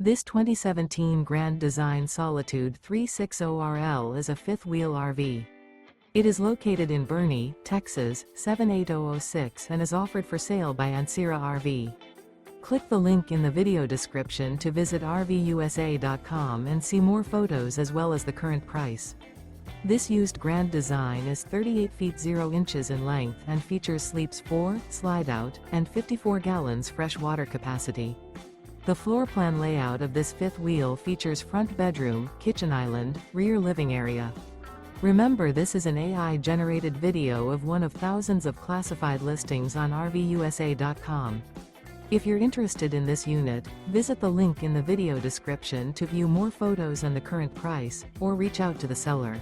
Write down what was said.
This 2017 Grand Design Solitude 360RL is a fifth-wheel RV. It is located in Boerne, Texas, 78006 and is offered for sale by Ancira RV. Click the link in the video description to visit RVUSA.com and see more photos as well as the current price. This used Grand Design is 38 feet 0 inches in length and features sleeps 4, slide-out, and 54 gallons fresh water capacity. The floor plan layout of this fifth wheel features front bedroom, kitchen island, rear living area. Remember, this is an AI-generated video of one of thousands of classified listings on RVUSA.com. If you're interested in this unit, visit the link in the video description to view more photos and the current price, or reach out to the seller.